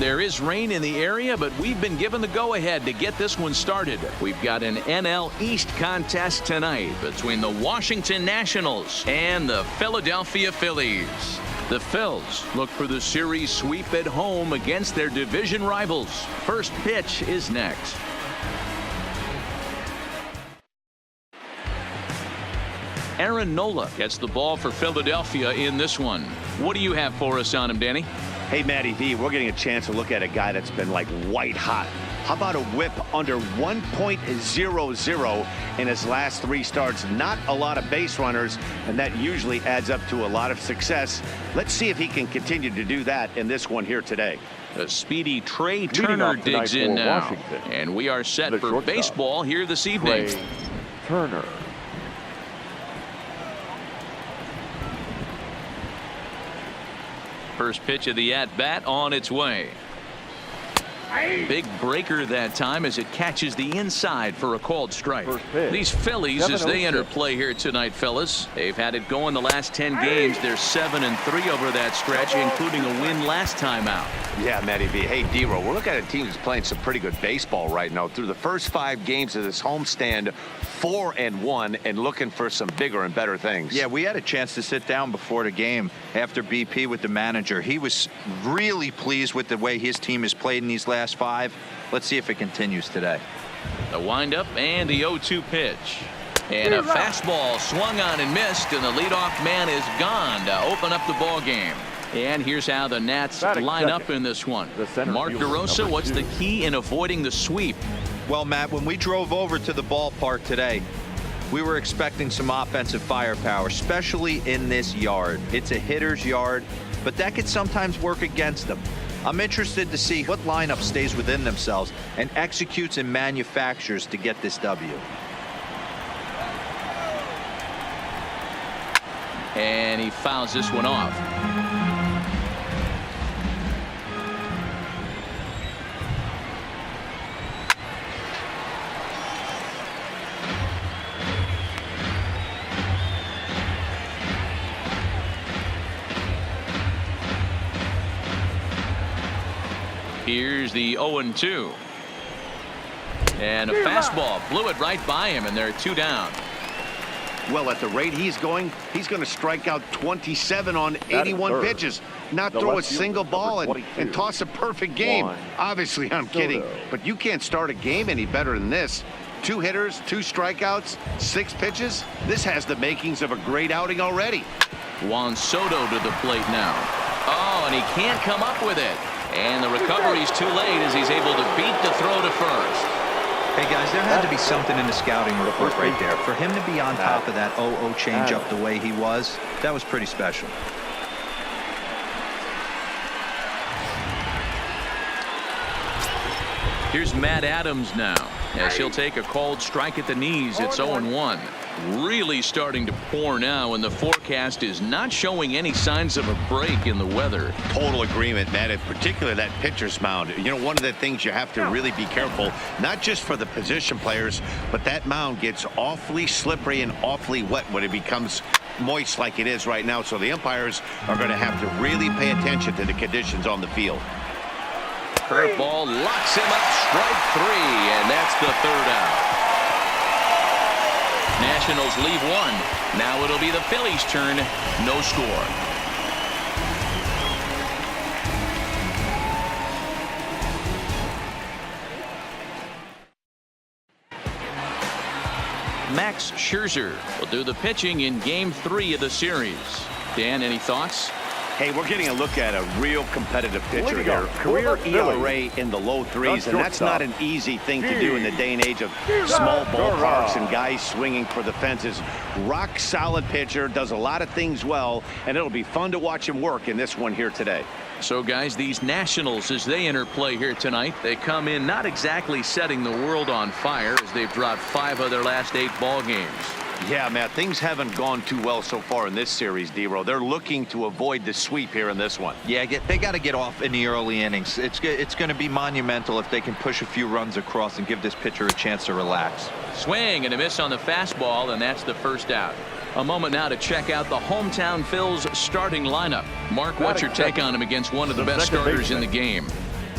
There is rain in the area, but we've been given the go-ahead to get this one started. We've got an NL East contest tonight between the Washington Nationals and the Philadelphia Phillies. The Phils look for the series sweep at home against their division rivals. First pitch is next. Aaron Nola gets the ball for Philadelphia in this one. What do you have for us on him, Danny? Hey, Matty V, we're getting a chance to look at a guy that's been like white hot. How about a whip under 1.00 in his last 3 starts? Not a lot of base runners, and that usually adds up to a lot of success. Let's see if he can continue to do that in this one here today. The speedy Trey Turner digs in now. Washington. And we are set for baseball here this evening. Trey Turner. First pitch of the at-bat on its way. Big breaker that time as it catches the inside for a called strike. These Phillies, as they enter play here tonight, fellas, they've had it going the last 10 games. They're 7-3 over that stretch, including a win last time out. Yeah, Matty V. Hey, D-Row, we're looking at a team that's playing some pretty good baseball right now. Through the first 5 games of this homestand, 4-1, and looking for some bigger and better things. Yeah, we had a chance to sit down before the game after BP with the manager. He was really pleased with the way his team has played in these last 5. Let's see if it continues today. The windup and the 0-2 pitch. And a fastball swung on and missed, and the leadoff man is gone to open up the ball game. And here's how the Nats line up in this one. Mark DeRosa, what's the key in avoiding the sweep? Well, Matt, when we drove over to the ballpark today, we were expecting some offensive firepower, especially in this yard. It's a hitter's yard, but that could sometimes work against them. I'm interested to see what lineup stays within themselves and executes and manufactures to get this W. And he fouls this one off. Here's the 0-2. And a fastball blew it right by him, and they're 2 down. Well, at the rate he's going to strike out 27 on 81 pitches. Not throw a single ball and toss a perfect game. Obviously, I'm kidding. But you can't start a game any better than this. 2 hitters, 2 strikeouts, 6 pitches. This has the makings of a great outing already. Juan Soto to the plate now. Oh, and he can't come up with it. And the recovery's too late as he's able to beat the throw to first. Hey, guys, there had to be something in the scouting report right there. For him to be on top of that 0-0 changeup the way he was, that was pretty special. Here's Matt Adams now, as he'll take a called strike at the knees. It's 0-1. Really starting to pour now, and the forecast is not showing any signs of a break in the weather. Total agreement, Matt, in particular that pitcher's mound. You know, one of the things you have to really be careful, not just for the position players, but that mound gets awfully slippery and awfully wet when it becomes moist like it is right now. So the umpires are going to have to really pay attention to the conditions on the field. Curveball locks him up, strike 3, and that's the 3rd out. Nationals leave 1. Now it'll be the Phillies' turn. No score. Max Scherzer will do the pitching in Game 3 of the series. Dan, any thoughts? Hey, we're getting a look at a real competitive pitcher here. Career ERA in the low 3s, and that's not an easy thing to do in the day and age of small ballparks and guys swinging for the fences. Rock solid pitcher, does a lot of things well, and it'll be fun to watch him work in this one here today. So, guys, these Nationals, as they enter play here tonight, they come in not exactly setting the world on fire, as they've dropped 5 of their last 8 ball games. Yeah, Matt, things haven't gone too well so far in this series, D-Row. They're looking to avoid the sweep here in this one. Yeah, they got to get off in the early innings. It's going to be monumental if they can push a few runs across and give this pitcher a chance to relax. Swing and a miss on the fastball, and that's the 1st out. A moment now to check out the hometown Phils starting lineup. Mark, what's your take on him against one of the best starters in the game?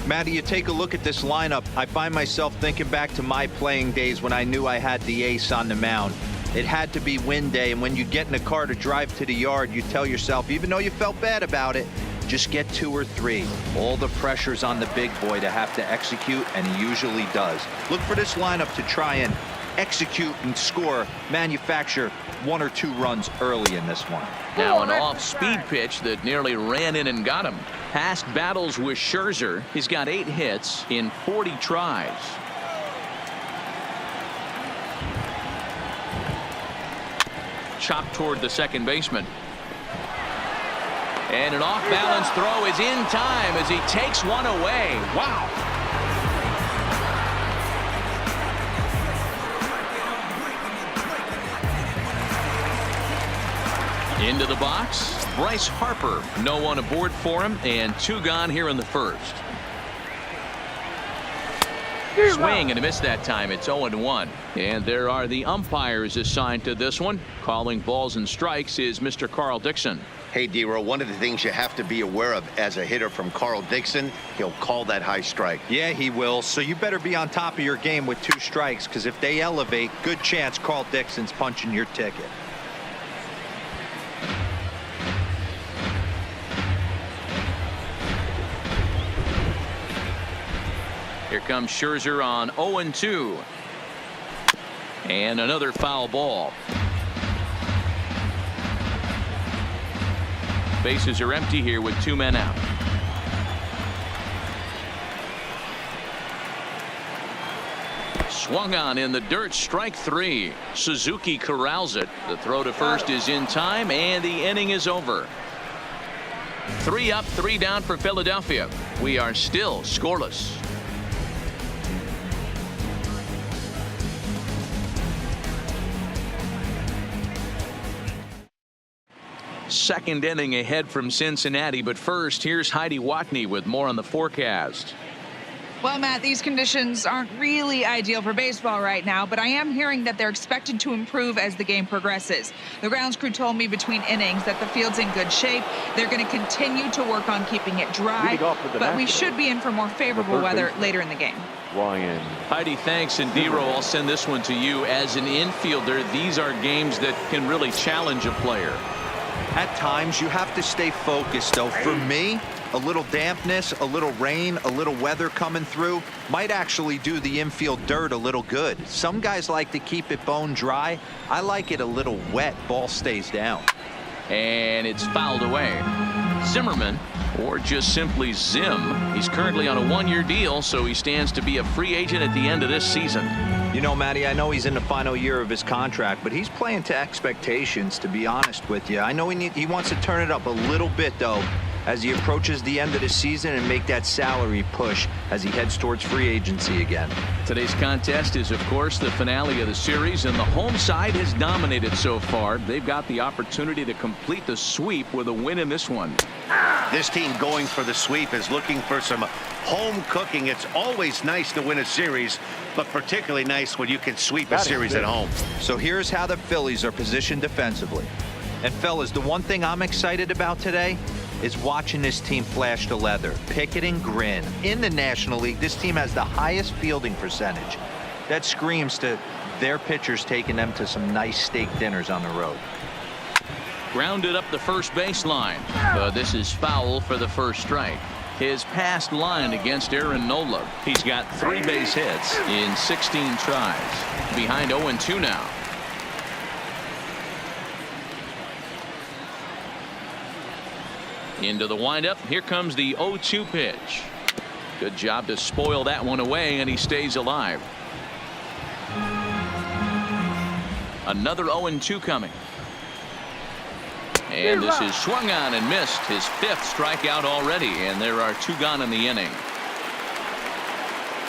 Matty, you take a look at this lineup. I find myself thinking back to my playing days when I knew I had the ace on the mound. It had to be win day, and when you get in a car to drive to the yard, you tell yourself, even though you felt bad about it, just get 2 or 3. All the pressure's on the big boy to have to execute, and he usually does. Look for this lineup to try and execute and score, manufacture 1 or 2 runs early in this one. Now an off-speed pitch that nearly ran in and got him. Past battles with Scherzer, he's got 8 hits in 40 tries. Chopped toward the second baseman. And an off-balance throw is in time as he takes one away. Wow. Into the box, Bryce Harper. No one aboard for him, and 2 gone here in the first. Swing and a miss that time. It's 0-1. And there are the umpires assigned to this one. Calling balls and strikes is Mr. Carl Dixon. Hey, D-Row, one of the things you have to be aware of as a hitter from Carl Dixon, he'll call that high strike. Yeah, he will. So you better be on top of your game with 2 strikes, because if they elevate, good chance Carl Dixon's punching your ticket. Here comes Scherzer on 0-2. And another foul ball. Bases are empty here with 2 men out. Swung on in the dirt, strike 3. Suzuki corrals it. The throw to first is in time, and the inning is over. 3 up, 3 down for Philadelphia. We are still scoreless. Second inning ahead from Cincinnati, but first, here's Heidi Watney with more on the forecast. Well, Matt, these conditions aren't really ideal for baseball right now, but I am hearing that they're expected to improve as the game progresses. The grounds crew told me between innings that the field's in good shape. They're going to continue to work on keeping it dry, but we should be in for more favorable weather later in the game. Ryan. Heidi, thanks. And D-Row, I'll send this one to you. As an infielder, these are games that can really challenge a player. At times, you have to stay focused, though. For me, a little dampness, a little rain, a little weather coming through might actually do the infield dirt a little good. Some guys like to keep it bone dry. I like it a little wet. Ball stays down. And it's fouled away. Zimmerman, or just simply Zim, he's currently on a 1-year deal, so he stands to be a free agent at the end of this season. You know, Matty, I know he's in the final year of his contract, but he's playing to expectations, to be honest with you. I know he wants to turn it up a little bit, though, as he approaches the end of the season and make that salary push as he heads towards free agency again. Today's contest is, of course, the finale of the series, and the home side has dominated so far. They've got the opportunity to complete the sweep with a win in this one. This team going for the sweep is looking for some home cooking. It's always nice to win a series, but particularly nice when you can sweep a series at home. So here's how the Phillies are positioned defensively. And fellas, the one thing I'm excited about today is watching this team flash the leather, pick it and grin. In the National League, this team has the highest fielding percentage. That screams to their pitchers taking them to some nice steak dinners on the road. Grounded up the first baseline. This is foul for the first strike. His past line against Aaron Nola. He's got 3 base hits in 16 tries. Behind 0-2 now. Into the windup. Here comes the 0-2 pitch. Good job to spoil that one away, and he stays alive. Another 0-2 coming. And this is swung on and missed. His 5th strikeout already, and there are 2 gone in the inning.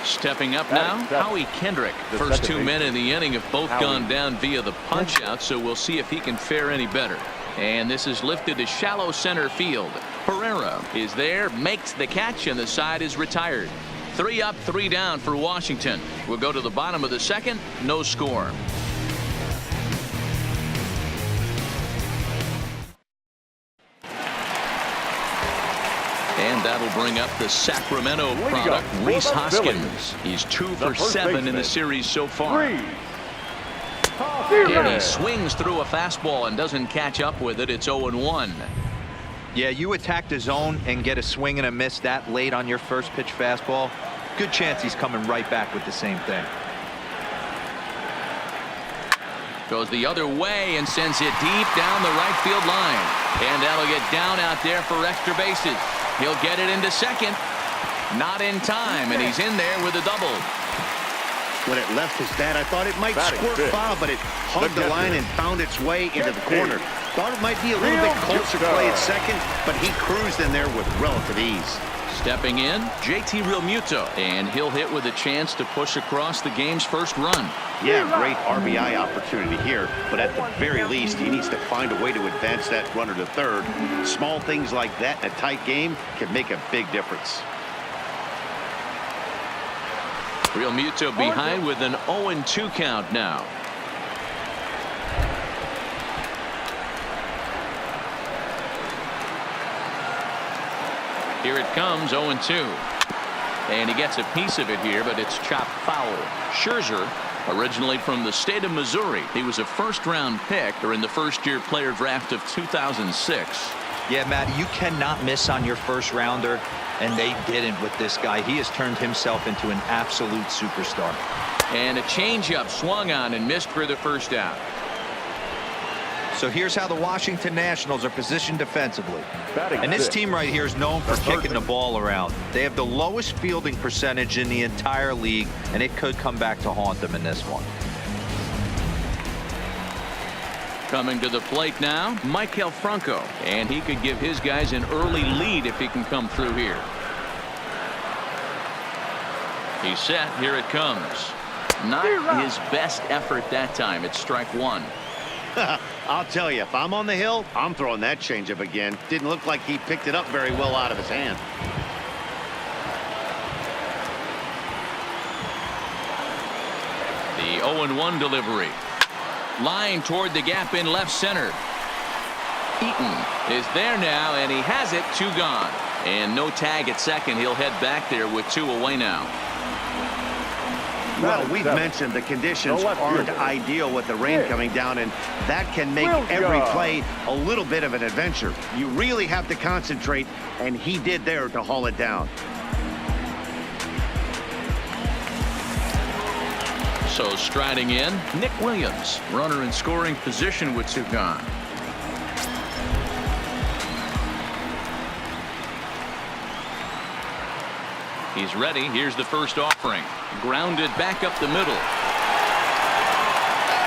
Stepping up now, Howie Kendrick. First 2 men in the inning have both gone down via the punch out, so we'll see if he can fare any better. And this is lifted to shallow center field. Pereira is there, makes the catch, and the side is retired. 3 up, 3 down for Washington. We'll go to the bottom of the second. No score. And that'll bring up the Sacramento product, Rhys Hoskins. He's 2 for 7 in the series so far. And he swings through a fastball and doesn't catch up with it. It's 0-1. Yeah, you attack the zone and get a swing and a miss that late on your first pitch fastball. Good chance he's coming right back with the same thing. Goes the other way and sends it deep down the right field line. And that'll get down out there for extra bases. He'll get it into second. Not in time, and he's in there with a double. When it left his bat, I thought it might squirt foul, but it hugged the line and found its way into the corner. Thought it might be a little bit closer play at second, but he cruised in there with relative ease. Stepping in, JT Realmuto, and he'll hit with a chance to push across the game's first run. Yeah, great RBI opportunity here, but at the very least, he needs to find a way to advance that runner to third. Small things like that in a tight game can make a big difference. Realmuto behind with an 0-2 count now. Here it comes, 0-2. And he gets a piece of it here, but it's chopped foul. Scherzer, originally from the state of Missouri. He was a first-round pick during the first-year player draft of 2006. Yeah, Matt, you cannot miss on your first rounder, and they didn't with this guy. He has turned himself into an absolute superstar. And a changeup swung on and missed for the first out. So here's how the Washington Nationals are positioned defensively. And this team right here is known for kicking the ball around. They have the lowest fielding percentage in the entire league, and it could come back to haunt them in this one. Coming to the plate now, Maikel Franco, and he could give his guys an early lead if he can come through here. He's set. Here it comes. Not his best effort that time. It's strike one. I'll tell you, if I'm on the hill, I'm throwing that changeup again. Didn't look like he picked it up very well out of his hand. The 0-1 delivery. Line toward the gap in left center. Eaton is there now, and he has it. 2 gone. And no tag at second. He'll head back there with 2 away now. Well, we've mentioned the conditions aren't ideal with the rain coming down, and that can make every play a little bit of an adventure. You really have to concentrate, and he did there to haul it down. So striding in, Nick Williams, runner in scoring position with 2 gone. He's ready. Here's the first offering. Grounded back up the middle.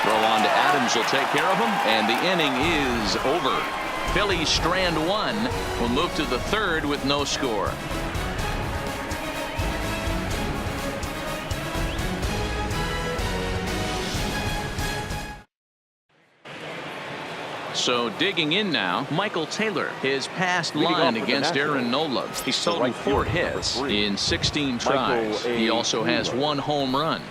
Throw on to Adams will take care of him, and the inning is over. Phillies strand 1. Will move to the third with no score. So digging in now, Michael Taylor, his past line against Aaron Nola. He's totaled 4 hits in 16 tries. He also has 1 home run.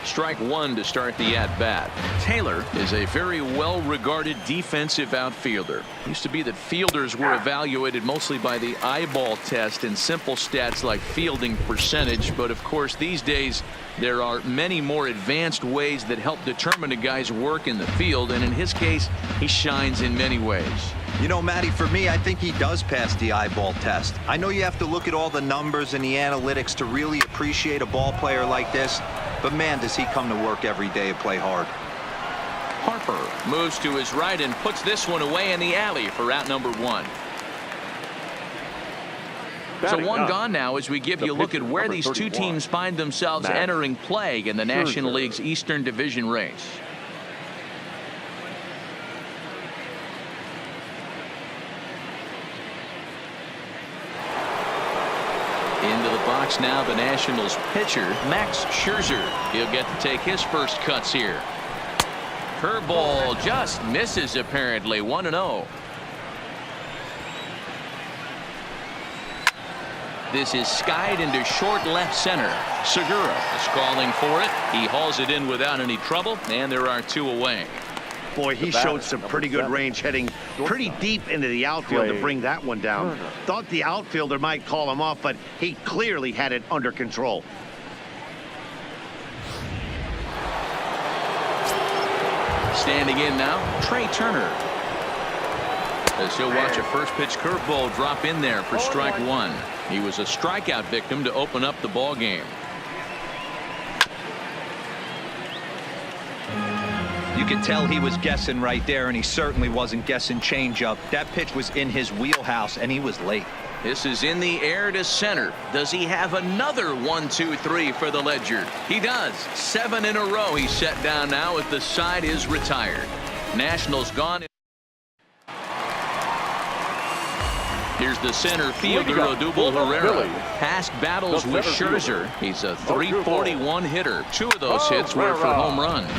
Strike 1 to start the at-bat. Taylor is a very well-regarded defensive outfielder. It used to be that fielders were evaluated mostly by the eyeball test and simple stats like fielding percentage, but of course these days there are many more advanced ways that help determine a guy's work in the field, and in his case he shines in many ways. You know, Matty, for me, I think he does pass the eyeball test. I know you have to look at all the numbers and the analytics to really appreciate a ball player like this, but man, does he come to work every day and play hard. Harper moves to his right and puts this one away in the alley for out number 1. So 1 gone now as we give you a look at where these 2 teams find themselves entering play in the National League's Eastern Division race. Into the box now, the Nationals pitcher, Max Scherzer. He'll get to take his first cuts here. Curveball just misses apparently. 1-0. This is skied into short left center. Segura is calling for it. He hauls it in without any trouble, and there are 2 away. Boy, he showed some pretty good range heading pretty deep into the outfield to bring that one down. Thought the outfielder might call him off, but he clearly had it under control. Standing in now, Trey Turner. As he'll watch a first pitch curveball drop in there for strike one. He was a strikeout victim to open up the ball game. You could tell he was guessing right there, and he certainly wasn't guessing changeup. That pitch was in his wheelhouse, and he was late. This is in the air to center. Does he have another 1, 2, 3 for the ledger? He does. 7 in a row. He's set down now as the side is retired. Nationals gone. Here's the center fielder, Odubel Herrera. Past battles with Scherzer. He's a .341 hitter. 2 of those hits were for home runs.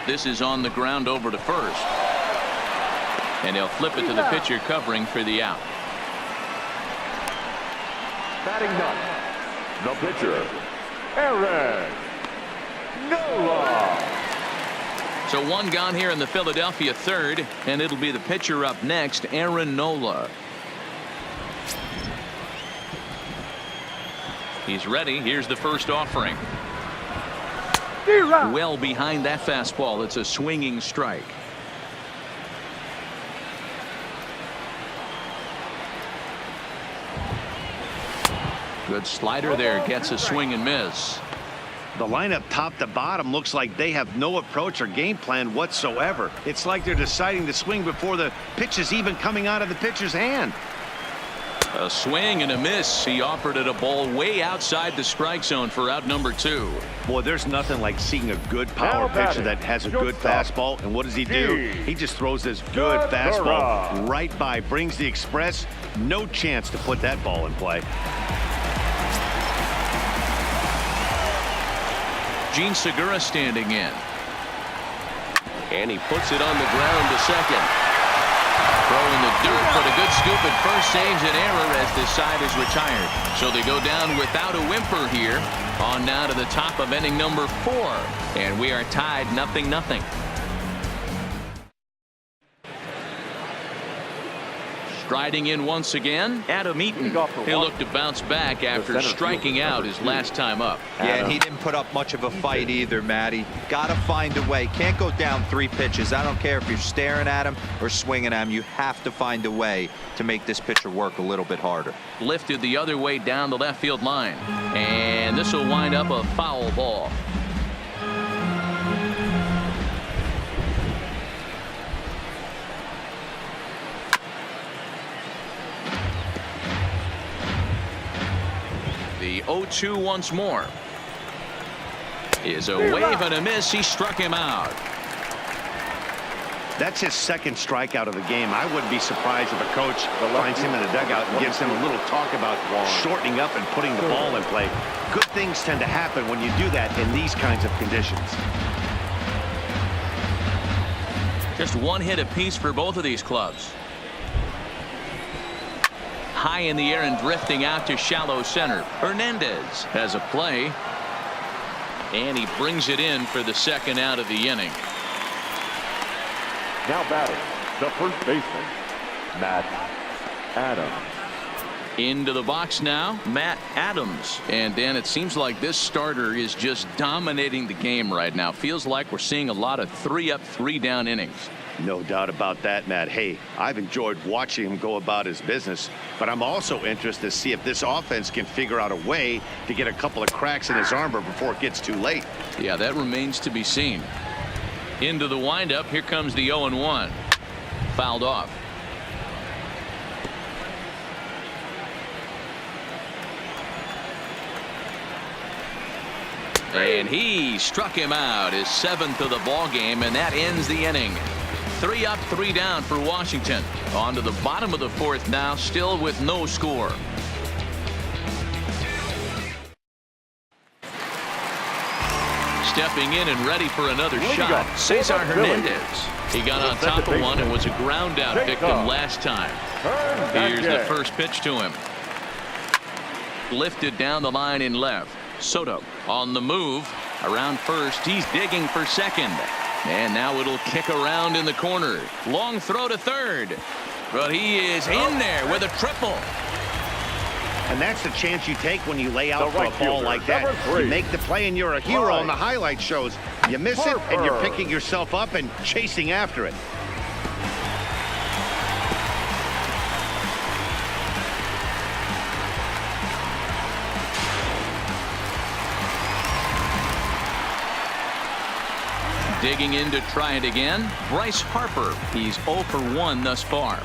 This is on the ground over to first. And he'll flip it to the pitcher covering for the out. Batting ninth, the pitcher, Aaron Nola. So 1 gone here in the Philadelphia third, and it'll be the pitcher up next, Aaron Nola. He's ready. Here's the first offering. Well behind that fastball. It's a swinging strike. Good slider there. Gets a swing and miss. The lineup top to bottom looks like they have no approach or game plan whatsoever. It's like they're deciding to swing before the pitch is even coming out of the pitcher's hand. A swing and a miss. He offered it a ball way outside the strike zone for out number 2. Boy, there's nothing like seeing a good power pitcher that has a good fastball. And what does he do? He just throws this good fastball right by, brings the express. No chance to put that ball in play. Gene Segura standing in. And he puts it on the ground to second. Throwing the dirt, but a good scoop at first saves an error as this side is retired. So they go down without a whimper here. On now to the top of inning number 4. And we are tied 0-0. Striding in once again, Adam Eaton. He'll look to bounce back after striking out his last time up. Yeah, and he didn't put up much of a fight either, Matty. Got to find a way. Can't go down 3 pitches. I don't care if you're staring at him or swinging at him. You have to find a way to make this pitcher work a little bit harder. Lifted the other way down the left field line. And this will wind up a foul ball. The 0-2 once more. Is a wave and a miss. He struck him out. That's his second strikeout of the game. I wouldn't be surprised if a coach finds him in the dugout and gives him a little talk about shortening up and putting the ball in play. Good things tend to happen when you do that in these kinds of conditions. Just 1 hit apiece for both of these clubs. High in the air and drifting out to shallow center. Hernandez has a play. And he brings it in for the second out of the inning. Now batting, the first baseman, Matt Adams. Into the box now, Matt Adams. And Dan, it seems like this starter is just dominating the game right now. Feels like we're seeing a lot of 3-up, 3-down innings. No doubt about that, Matt. Hey, I've enjoyed watching him go about his business, but I'm also interested to see if this offense can figure out a way to get a couple of cracks in his armor before it gets too late. Yeah, that remains to be seen. Into the windup. Here comes the 0-1. Fouled off. And he struck him out, his 7th of the ball game, and that ends the inning. 3 up, 3 down for Washington. On to the bottom of the 4th now, still with no score. Stepping in and ready for another shot, Cesar Hernandez. He got on top of one and was a ground out victim last time. Here's the first pitch to him. Lifted down the line in left. Soto on the move around first. He's digging for second. And now it'll kick around in the corner. Long throw to third. But he is in there with a triple. And that's the chance you take when you lay out for a ball like that. You make the play and you're a hero on the highlight shows. You miss it and you're picking yourself up and chasing after it. Digging in to try it again. Bryce Harper. He's 0 for 1 thus far.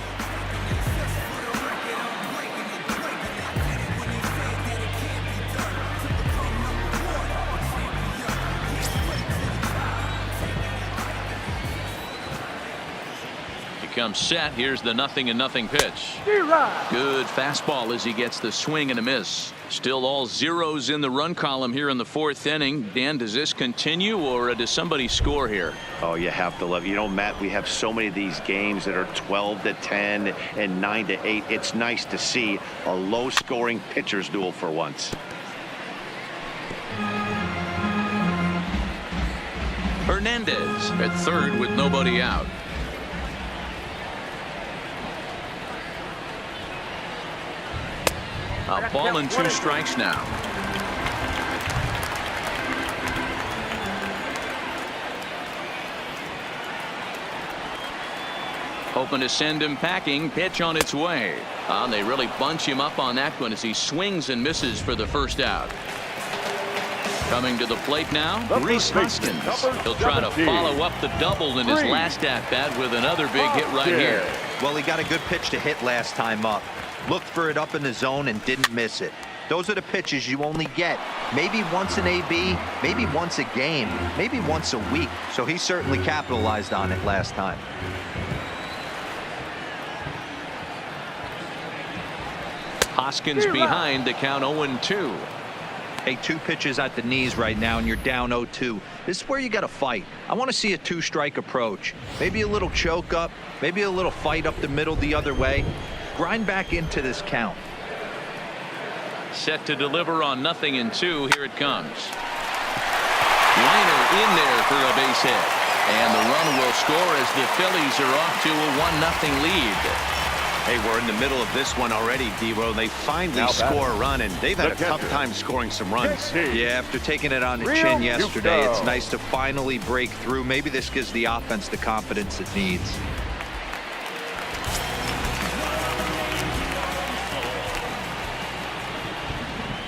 Comes set. Here's the 0-0 pitch. Good fastball as he gets the swing and a miss. Still all zeros in the run column here in the 4th inning. Dan, does this continue or does somebody score here? Oh, you have to love it. You know, Matt, we have so many of these games that are 12-10 and 9-8. It's nice to see a low-scoring pitcher's duel for once. Hernandez at third with nobody out. A ball and 2 strikes now. Hoping to send him packing. Pitch on its way. They really bunch him up on that one as he swings and misses for the first out. Coming to the plate now, Rhys Hoskins. He'll try to follow up the double in his last at-bat with another big hit right here. Well, he got a good pitch to hit last time up. Looked for it up in the zone and didn't miss it. Those are the pitches you only get maybe once in AB, maybe once a game, maybe once a week. So he certainly capitalized on it last time. Hoskins behind, the count 0-2. Hey, 2 pitches at the knees right now and you're down 0-2. This is where you got to fight. I want to see a 2-strike approach. Maybe a little choke up, maybe a little fight up the middle the other way. Grind back into this count. Set to deliver on 0-2. Here it comes. Liner in there for a base hit. And the run will score as the Phillies are off to a 1-0 lead. Hey, we're in the middle of this one already, D-Row. They finally score a run, and they've had a tough time scoring some runs. Yeah, after taking it on the chin yesterday, it's nice to finally break through. Maybe this gives the offense the confidence it needs.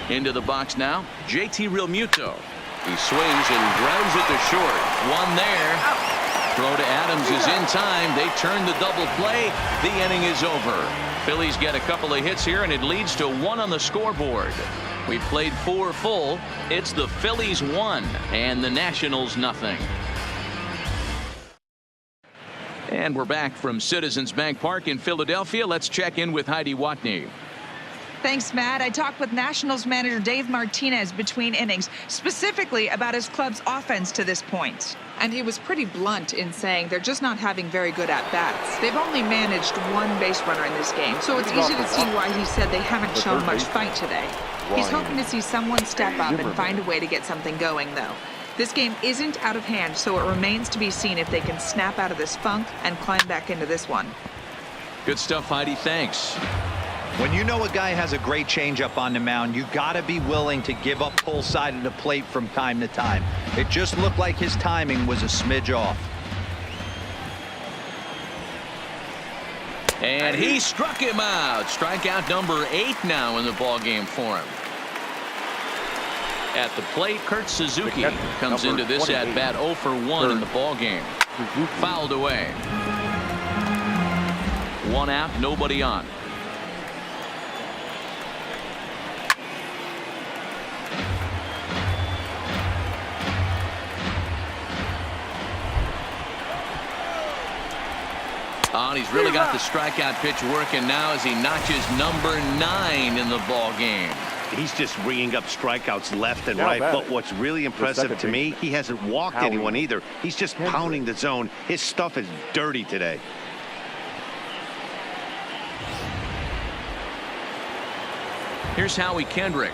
Into the box now, JT Realmuto. He swings and grounds it to short. One there. Throw to Adams is in time. They turn the double play. The inning is over. Phillies get a couple of hits here, and it leads to 1 on the scoreboard. We played 4 full. It's the Phillies 1 and the Nationals 0. And we're back from Citizens Bank Park in Philadelphia. Let's check in with Heidi Watney. Thanks, Matt. I talked with Nationals manager Dave Martinez between innings, specifically about his club's offense to this point. And he was pretty blunt in saying they're just not having very good at-bats. They've only managed 1 base runner in this game, so it's easy to see why he said they haven't shown much fight today. He's hoping to see someone step up and find a way to get something going, though. This game isn't out of hand, so it remains to be seen if they can snap out of this funk and climb back into this one. Good stuff, Heidi. Thanks. When you know a guy has a great changeup on the mound, you got to be willing to give up pull side of the plate from time to time. It just looked like his timing was a smidge off. And he struck him out. Strikeout number 8 now in the ball game for him. At the plate, Kurt Suzuki comes into this at bat 0 for 1 in the ball game. Fouled away. 1 out, nobody on. And he's really got the strikeout pitch working now as he notches number 9 in the ball game. He's just ringing up strikeouts left and Now right. batting, But what's really impressive second to me, baseman, he hasn't walked Howie anyone either. He's just Kendrick. pounding the zone. His stuff is dirty today. Here's Howie Kendrick.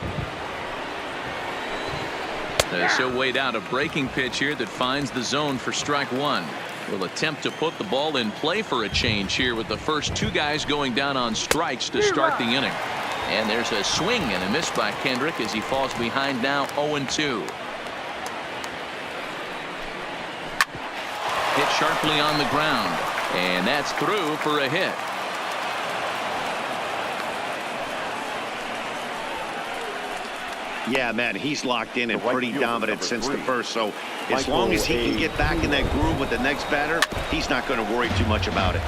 As he'll wait out a breaking pitch here that finds the zone for strike one. Will attempt to put the ball in play for a change here with the first two guys going down on strikes to start the inning. And there's a swing and a miss by Kendrick as he falls behind now 0-2. Hit sharply on the ground, and that's through for a hit. Yeah, man, he's locked in and right pretty fielder, dominant number since 3. the first. So as Michael long as he can A. get back in that groove with the next batter, he's not going to worry too much about it.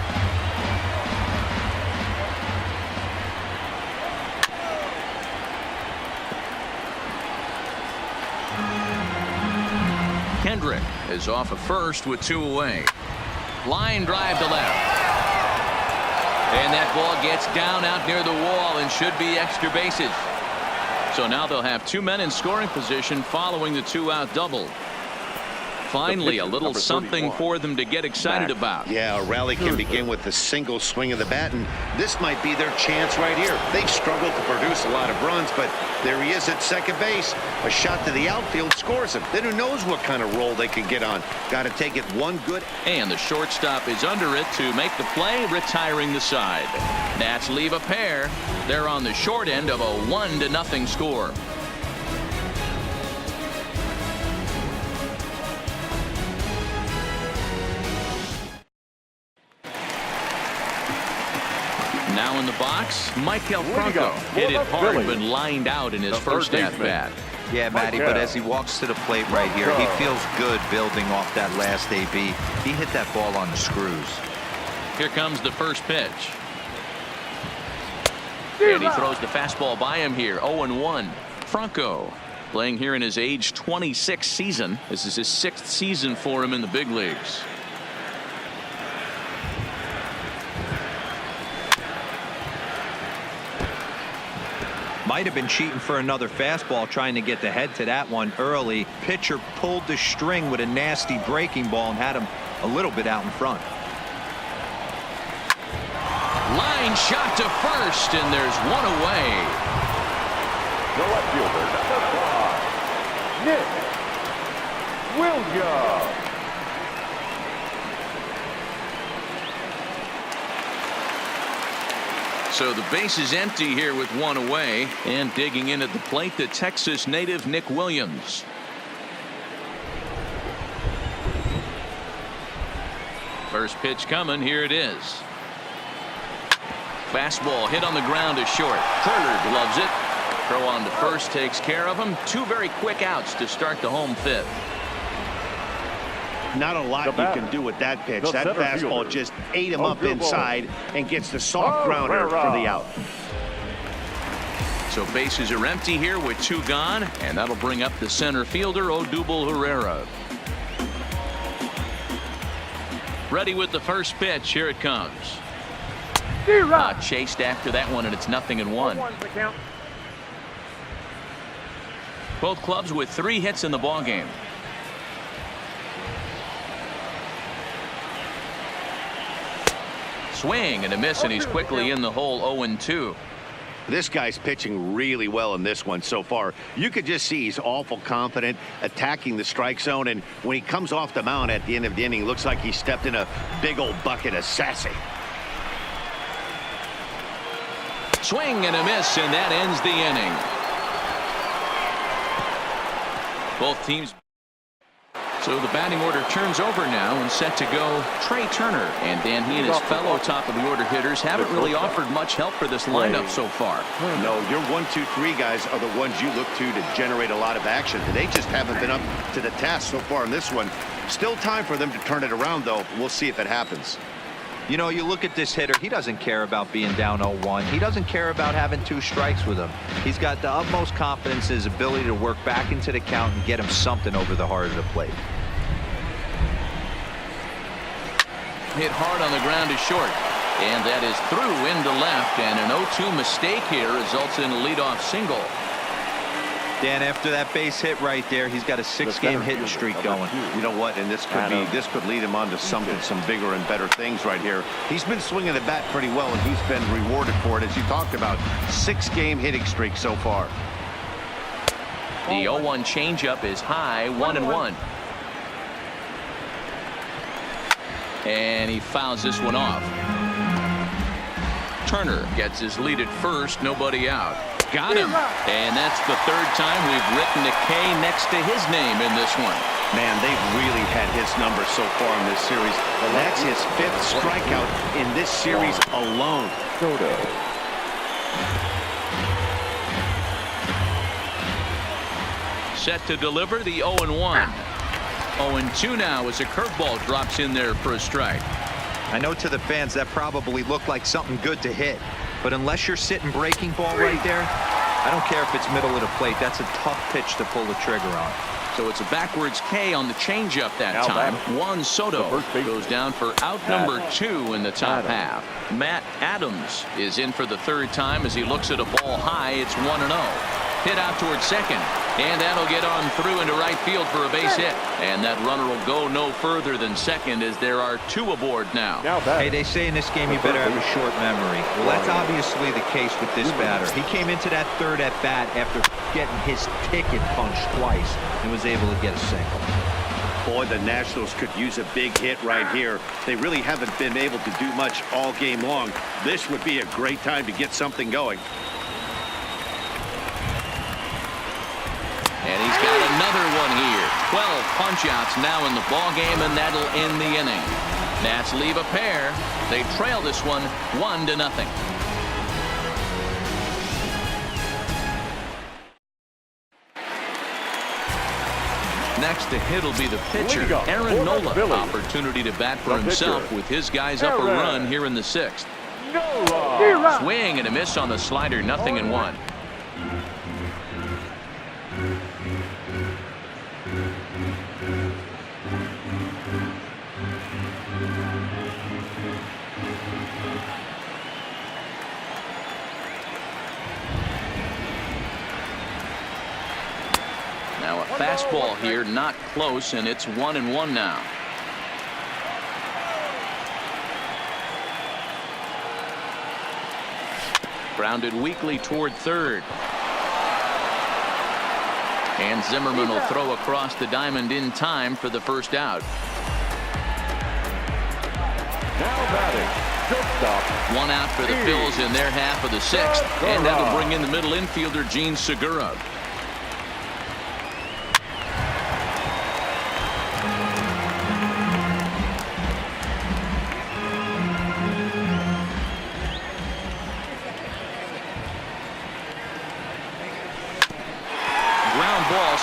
Kendrick is off of first with 2 away. Line drive to left. And that ball gets down out near the wall and should be extra bases. So now they'll have 2 men in scoring position following the 2-out double. Finally, a little number something 31. for them to get excited Max. about. Yeah, a rally can begin with a single swing of the bat, and this might be their chance right here. They've struggled to produce a lot of runs, but there he is at second base. A shot to the outfield scores him. Then who knows what kind of roll they can get on. Got to take it one good. And the shortstop is under it to make the play, retiring the side. Nats leave a pair. They're on the short end of a 1-0 score. Now in the box, Michael Franco hit it hard but lined out in his first at-bat. Yeah, Matty, but as he walks to the plate right here, he feels good building off that last AB. He hit that ball on the screws. Here comes the first pitch. And he throws the fastball by him here. 0-1. Franco playing here in his age 26 season. This is his 6th season for him in the big leagues. Might have been cheating for another fastball, trying to get the head to that one early. Pitcher pulled the string with a nasty breaking ball and had him a little bit out in front. Line shot to first, and there's one away. The left fielder, number 5, Nick Williams. So the base is empty here with 1 away, and digging in at the plate, the Texas native Nick Williams. First pitch coming. Here it is. Fastball hit on the ground is short. Turner gloves it. Throw on to first takes care of him. 2 very quick outs to start the home 5th. Not a lot you can do with that pitch. The That center fastball fielder. just ate him up Good ball. inside and gets the soft grounder for the out. So bases are empty here with 2 gone, and that'll bring up the center fielder Odubel Herrera. Ready with the first pitch. Here it comes. Chased after that one, and it's 0-1. Both clubs with 3 hits in the ballgame. Swing and a miss, and he's quickly in the hole. 0-2. This guy's pitching really well in this one so far. You could just see he's awful confident attacking the strike zone, and when he comes off the mound at the end of the inning, looks like he stepped in a big old bucket of sassy. Swing and a miss, and that ends the inning. Both teams. So the batting order turns over now, and set to go Trey Turner. And Dan, he and his fellow top of the order hitters haven't really offered much help for this lineup so far. No, your 1, 2, 3 guys are the ones you look to generate a lot of action. They just haven't been up to the task so far in this one. Still time for them to turn it around, though. We'll see if it happens. You know, you look at this hitter, he doesn't care about being down 0-1. He doesn't care about having 2 strikes with him. He's got the utmost confidence in his ability to work back into the count and get him something over the heart of the plate. Hit hard on the ground is short, and that is through into left, and an 0-2 mistake here results in a leadoff single. Dan, after that base hit right there, he's got a 6-game hitting streak going. You know what? And this could lead him on to some bigger and better things right here. He's been swinging the bat pretty well, and he's been rewarded for it, as you talked about. 6-game hitting streak so far. The 0-1 changeup is high, 1-1. And he fouls this one off. Turner gets his lead at first, nobody out. Got him. And that's the 3rd time we've written a K next to his name in this one. Man, they've really had his number so far in this series. That's his 5th strikeout in this series alone. Set to deliver the 0-1. 0-2 now as a curveball drops in there for a strike. I know to the fans that probably looked like something good to hit, but unless you're sitting breaking ball right there, I don't care if it's middle of the plate. That's a tough pitch to pull the trigger on. So it's a backwards K on the changeup that time. Juan Soto goes down for out number 2 in the top half. Matt Adams is in for the 3rd time as he looks at a ball high. It's 1-0. Hit out towards second, and that'll get on through into right field for a base hit. And that runner will go no further than second as there are 2 aboard now. Hey, they say in this game you better have a short memory. Well, that's obviously the case with this batter. He came into that 3rd at bat after getting his ticket punched twice and was able to get a single. Boy, the Nationals could use a big hit right here. They really haven't been able to do much all game long. This would be a great time to get something going. And he's got another one here. 12 punch-outs now in the ballgame, and that'll end the inning. Nats leave a pair. They trail this one 1-0. Next to hit will be the pitcher, Aaron Nola. Opportunity to bat for himself with his guys up a run here in the 6th. Swing and a miss on the slider, 0-1. Now a fastball here, not close, and it's 1-1 now. Grounded weakly toward 3rd. And Zimmerman will throw across the diamond in time for the 1st out. Now batting, shortstop. 1 out for the Phils in their half of the 6th. And that'll bring in the middle infielder, Gene Segura.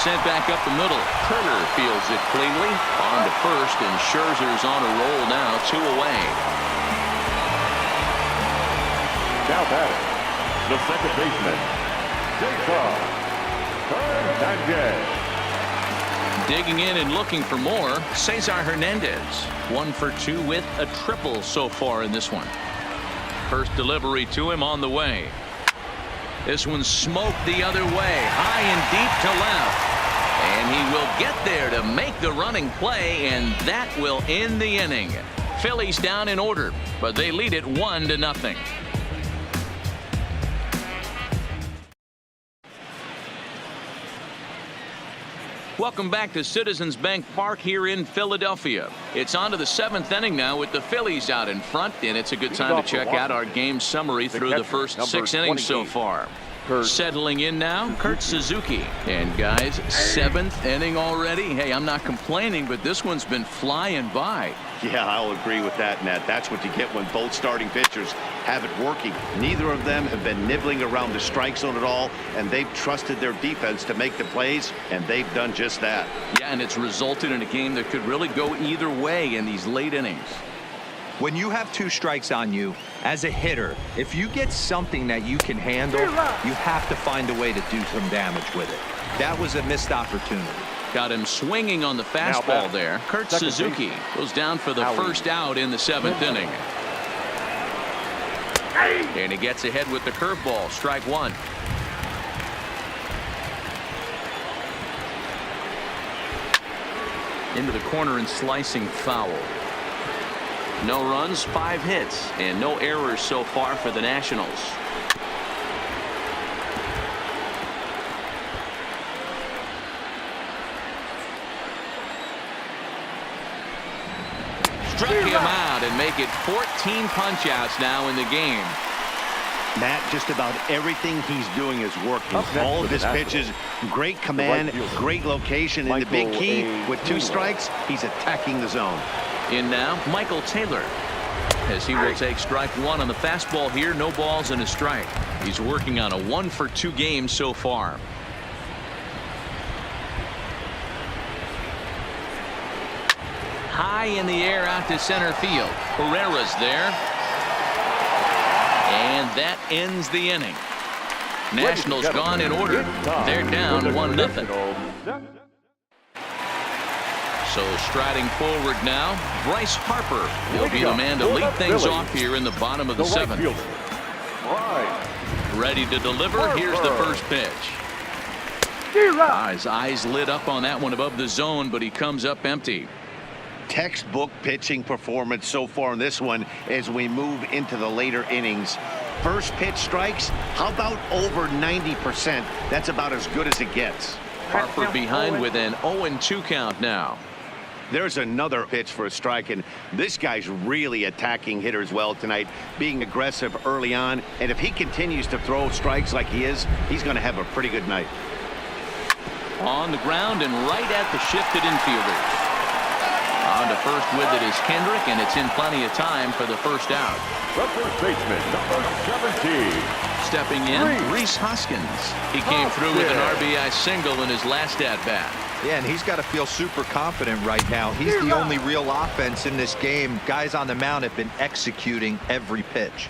Sent back up the middle. Turner fields it cleanly. On to first, and Scherzer's on a roll now, 2 away. Now batting, the second baseman, Jacob Hernandez. Digging in and looking for more, Cesar Hernandez. 1 for 2 with a triple so far in this one. First delivery to him on the way. This one smoked the other way, high and deep to left. And he will get there to make the running play, and that will end the inning. Phillies down in order, but they lead it 1-0. Welcome back to Citizens Bank Park here in Philadelphia. It's on to the 7th inning now with the Phillies out in front, and it's a good time to check out our game summary through the first 6 innings so far. Settling in now, Kurt Suzuki. And guys, 7th inning already. Hey, I'm not complaining, but this one's been flying by. Yeah, I'll agree with that, Matt. That's what you get when both starting pitchers have it working. Neither of them have been nibbling around the strike zone at all, and they've trusted their defense to make the plays, and they've done just that. Yeah, and it's resulted in a game that could really go either way in these late innings. When you have 2 strikes on you, as a hitter, if you get something that you can handle, you have to find a way to do some damage with it. That was a missed opportunity. Got him swinging on the fastball there. Kurt Suzuki goes down for the first out in the 7th inning. And he gets ahead with the curveball, strike 1. Into the corner and slicing foul. No runs, 5 hits, and no errors so far for the Nationals. Struck him out and make it 14 punch-outs now in the game. Matt, just about everything he's doing is working. All of his pitches, great command, great location, and the big key, with 2 strikes, he's attacking the zone. In now, Michael Taylor, as he will take strike 1 on the fastball here. No balls and a strike. He's working on a 1-for-2 game so far. High in the air out to center field. Herrera's there. And that ends the inning. Nationals gone in order. They're down 1-0. So striding forward now, Bryce Harper will be the man to lead things off here in the bottom of the 7th. Ready to deliver. Here's the first pitch. His eyes lit up on that one above the zone, but he comes up empty. Textbook pitching performance so far in this one as we move into the later innings. First pitch strikes, how about over 90%? That's about as good as it gets. Harper behind with an 0-2 count now. There's another pitch for a strike, and this guy's really attacking hitters well tonight, being aggressive early on, and if he continues to throw strikes like he is, he's going to have a pretty good night. On the ground and right at the shifted infielders. On to first with it is Kendrick, and it's in plenty of time for the first out. The first baseman, number 17. Stepping in, Rhys Hoskins. He came through with an RBI single in his last at-bat. Yeah, and he's got to feel super confident right now. He's the only real offense in this game. Guys on the mound have been executing every pitch.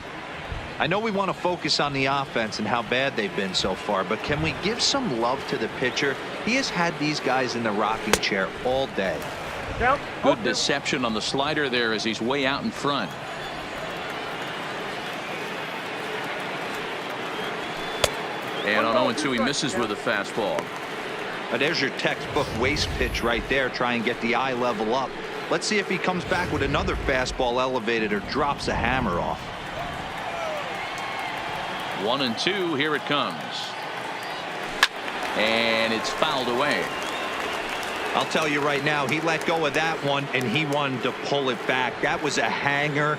I know we want to focus on the offense and how bad they've been so far, but can we give some love to the pitcher? He has had these guys in the rocking chair all day. Good deception on the slider there as he's way out in front. And on 0-2, he misses with a fastball. There's your textbook waste pitch right there. Try and get the eye level up. Let's see if he comes back with another fastball elevated or drops a hammer off. 1-2, here it comes. And it's fouled away. I'll tell you right now, he let go of that one and he wanted to pull it back. That was a hanger.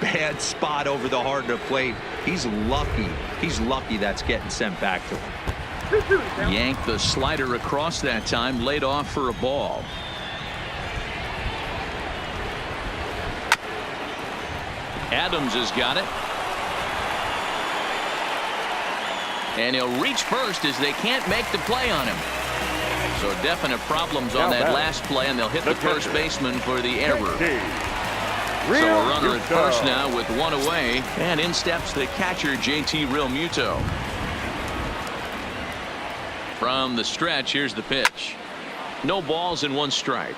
Bad spot over the heart of the plate. He's lucky. He's lucky that's getting sent back to him. Yanked the slider across that time, laid off for a ball. Adams has got it. And he'll reach first as they can't make the play on him. So definite problems on that last play, and they'll hit the first baseman for the error. So a runner at first now with 1 away, and in steps the catcher JT Realmuto. From the stretch, here's the pitch. No balls and 1 strike.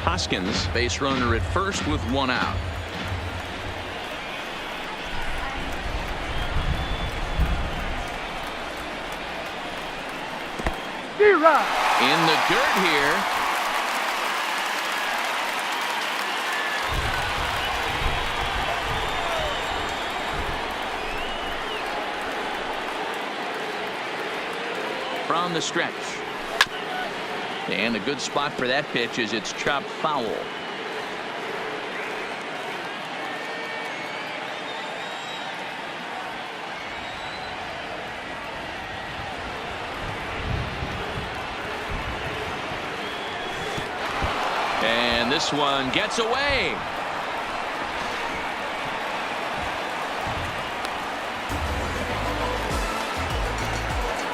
Hoskins, base runner at first with 1 out. In the dirt here. From the stretch. And a good spot for that pitch is it's chopped foul. And this one gets away.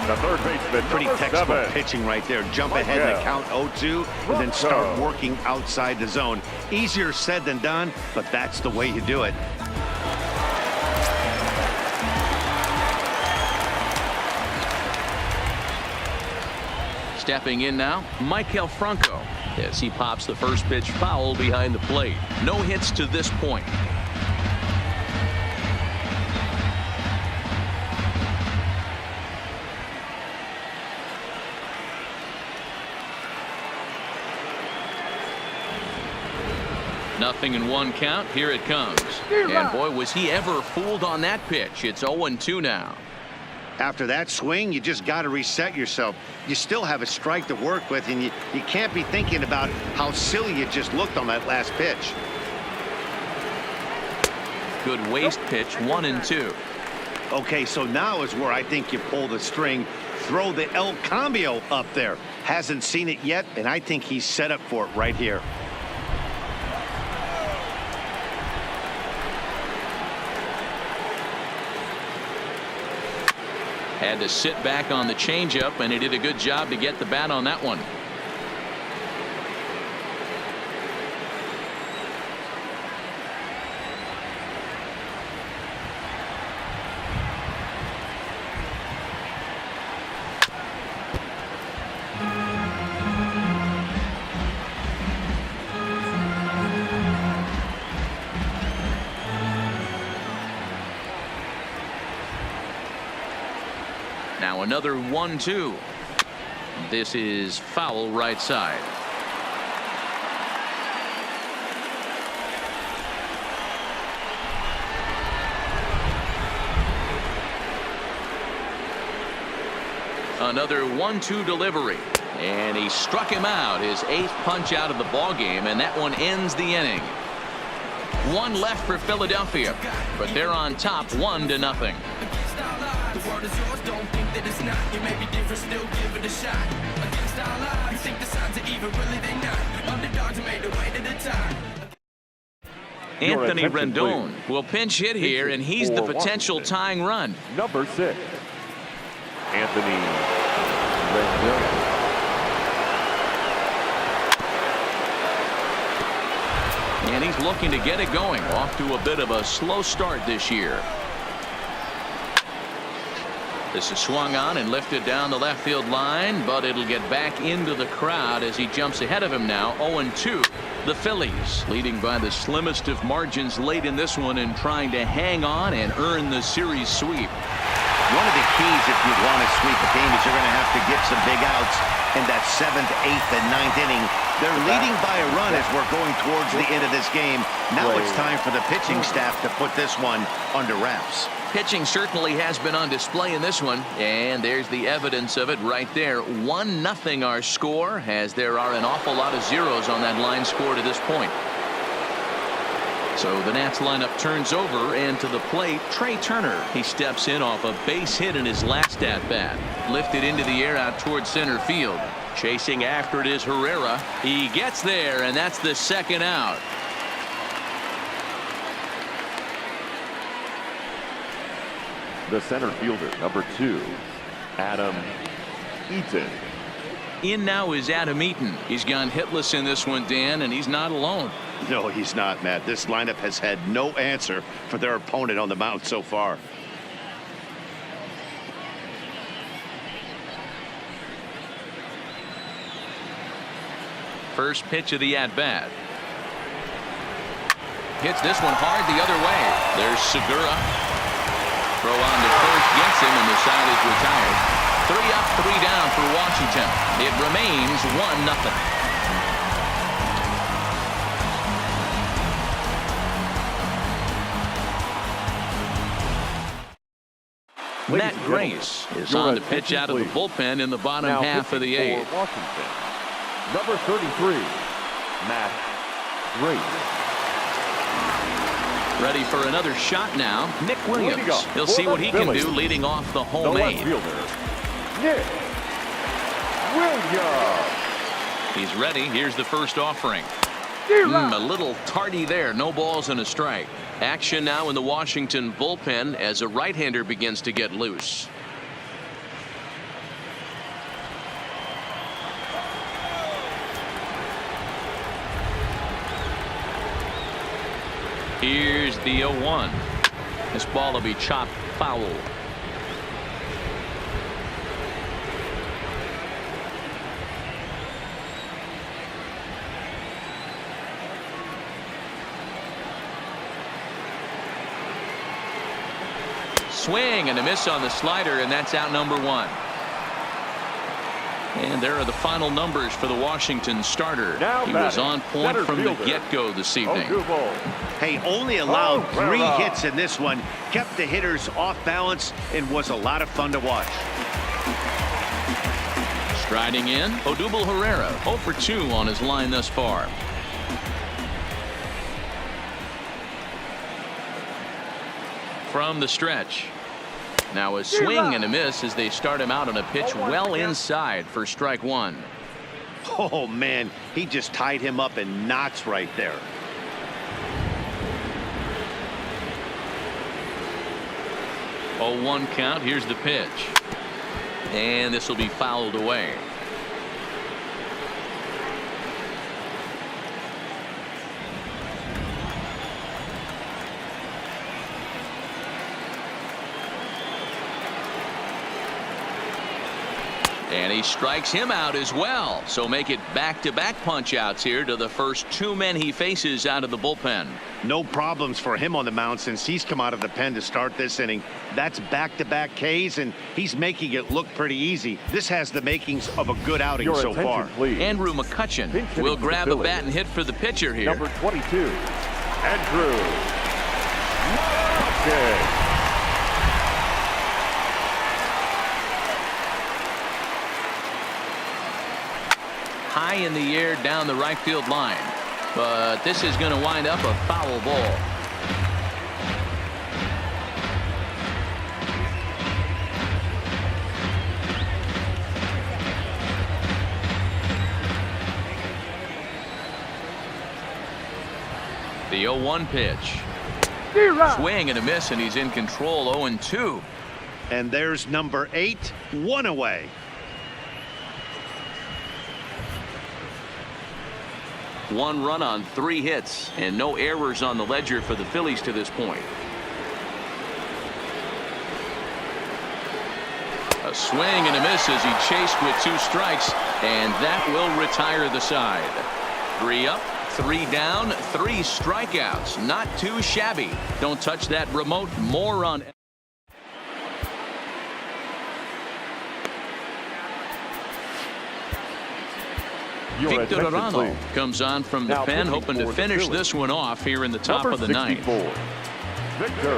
The third baseman, Pretty textbook 7. pitching right there. Jump ahead in the count 0-2 and then start working outside the zone. Easier said than done, but that's the way you do it. Stepping in now, Maikel Franco, as he pops the first pitch foul behind the plate. No hits to this point. 0-1 count. Here it comes. And boy, was he ever fooled on that pitch. It's 0-2 now. After that swing, you just got to reset yourself. You still have a strike to work with, and you can't be thinking about how silly you just looked on that last pitch. Good waste pitch, 1-2. Okay, so now is where I think you pull the string. Throw the El Cambio up there. Hasn't seen it yet, and I think he's set up for it right here. Had to sit back on the changeup, and he did a good job to get the bat on that one. Now another 1-2. This is foul right side. Another 1-2 delivery, and he struck him out, his 8th punch out of the ball game, and that one ends the inning. One left for Philadelphia, but they're on top 1-0. The world is yours, don't think that it's not. You may be different, still give it a shot. Against all odds, you think the signs are even, really they not. Underdogs made their way to the top. Anthony Rendon will pinch hit here, and he's the potential tying run. Number 6, Anthony Rendon. And he's looking to get it going. Off to a bit of a slow start this year. This is swung on and lifted down the left field line, but it'll get back into the crowd as he jumps ahead of him now. 0-2. The Phillies leading by the slimmest of margins late in this one and trying to hang on and earn the series sweep. One of the keys if you want to sweep a game is you're going to have to get some big outs in that 7th, 8th, and 9th inning. They're leading by a run as we're going towards the end of this game. Now it's time for the pitching staff to put this one under wraps. Pitching certainly has been on display in this one, and there's the evidence of it right there. 1-0 our score, as there are an awful lot of zeros on that line score to this point. So the Nats lineup turns over, and to the plate, Trey Turner. He steps in off a base hit in his last at-bat. Lifted into the air out towards center field. Chasing after it is Herrera. He gets there, and that's the second out. The center fielder, number 2, Adam Eaton. In now is Adam Eaton. He's gone hitless in this one, Dan, and he's not alone. No, he's not, Matt. This lineup has had no answer for their opponent on the mound so far. First pitch of the at-bat. Hits this one hard the other way. There's Segura. Throw on to first, gets him, and the side is retired. 3 up, 3 down for Washington. It remains 1-0. Matt Grace is on to pitch out of the bullpen in the bottom half of the 8th. Washington, number 33, Matt Grace. Ready for another shot now. Nick Williams. He'll see what he can do leading off the home 8. Nick Williams. He's ready. Here's the first offering. A little tardy there. No balls and a strike. Action now in the Washington bullpen as a right-hander begins to get loose. Here's the 0-1. This ball will be chopped foul. Swing and a miss on the slider, and that's out number 1. And there are the final numbers for the Washington starter. Now He was on point center from the fielder, get-go this evening. Hey, only allowed 3 Herrera. hits in this one, kept the hitters off balance, and was a lot of fun to watch. Striding in, Odubel Herrera, 0 for 2 on his line thus far. From the stretch. Now a swing and a miss as they start him out on a pitch well inside for strike 1. Oh, man, he just tied him up in knots right there. Oh, 1 count. Here's the pitch. And this will be fouled away. And he strikes him out as well. So make it back-to-back punch-outs here to the first 2 men he faces out of the bullpen. No problems for him on the mound since he's come out of the pen to start this inning. That's back-to-back Ks, and he's making it look pretty easy. This has the makings of a good outing Your so attention, far. please. Andrew McCutchen Pinch hitting will for the grab a Phillies. bat and hit for the pitcher here. Number 22, Andrew McCutchen. High in the air down the right field line. But this is going to wind up a foul ball. The 0-1 pitch. Swing and a miss, and he's in control. 0-2. And there's number 8, 1 away. One run on 3 hits and no errors on the ledger for the Phillies to this point. A swing and a miss as he chased with 2 strikes, and that will retire the side. 3 up, 3 down, 3 strikeouts. Not too shabby. Don't touch that remote. More on Your Victor attention, Arano please. comes on from the Now pen, pitching hoping to for the finish Phillies. this one off here in the top Number of the 9th. 64, Victor.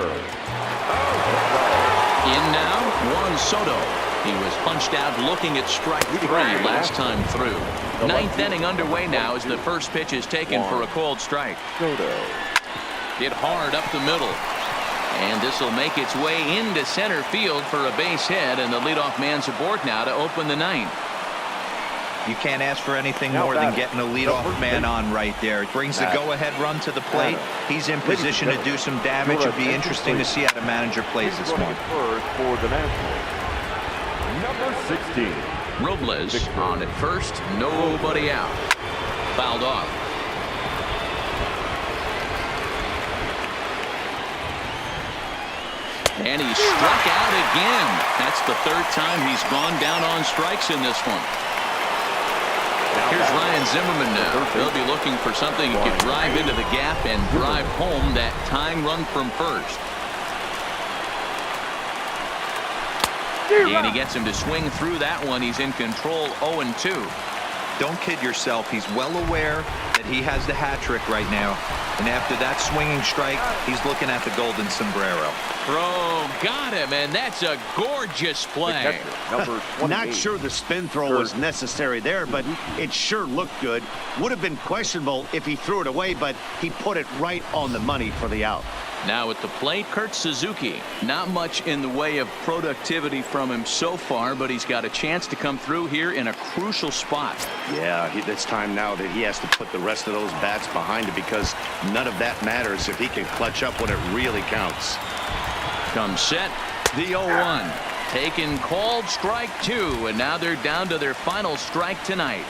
In now, Juan Soto. He was punched out looking at strike 3 last time through. 9th inning underway now as the first pitch is taken for a called strike. Soto. Hit hard up the middle. And this will make its way into center field for a base hit, and the leadoff man's aboard now to open the 9th. You can't ask for anything Now more than batting, getting a leadoff number man 8. on right there. It brings the Batting. go-ahead run to the plate. He's in position to do some damage. It'll be interesting to see how the manager plays this one. First for the Nationals. Number 16. Robles on at first, nobody out. Fouled off. And he struck out again. That's the 3rd time he's gone down on strikes in this one. Here's Ryan Zimmerman now. They'll be looking for something he could drive into the gap and drive home that tying run from first. And he gets him to swing through that one. He's in control. 0-2. Don't kid yourself. He's well aware that he has the hat trick right now. And after that swinging strike, he's looking at the golden sombrero. Throw got him, and that's a gorgeous play. Number 28. Not sure the spin throw was necessary there, but it sure looked good. Would have been questionable if he threw it away, but he put it right on the money for the out. Now at the plate, Kurt Suzuki. Not much in the way of productivity from him so far, but he's got a chance to come through here in a crucial spot. Yeah, it's time now that he has to put the rest of those bats behind it, because none of that matters if he can clutch up when it really counts. Comes set, the 0-1. Taken, called strike 2, and now they're down to their final strike tonight.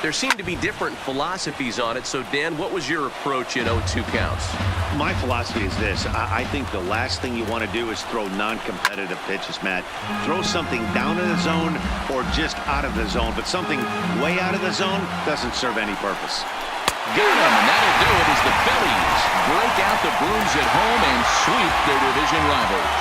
There seem to be different philosophies on it. So, Dan, what was your approach in 0-2 counts? My philosophy is this. I think the last thing you want to do is throw non-competitive pitches, Matt. Throw something down in the zone or just out of the zone, but something way out of the zone doesn't serve any purpose. Got him, and that'll do it as the Phillies break out the Brewers at home and sweep their division rivals.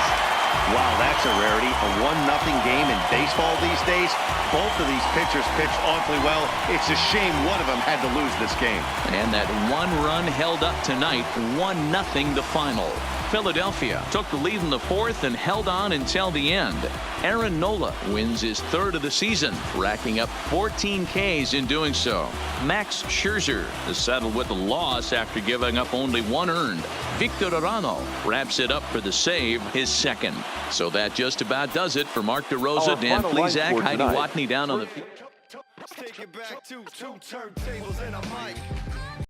Wow, that's a rarity. A 1-0 game in baseball these days. Both of these pitchers pitched awfully well. It's a shame one of them had to lose this game. And that one run held up tonight, 1-0 the final. Philadelphia took the lead in the fourth and held on until the end. Aaron Nola wins his third of the season, racking up 14 Ks in doing so. Max Scherzer is settled with a loss after giving up only one earned. Victor Arano wraps it up for the save, his second. So that just about does it for Mark DeRosa, Dan Plesac, Heidi Watney down on the field. Take it back to 2 turntables and a mic.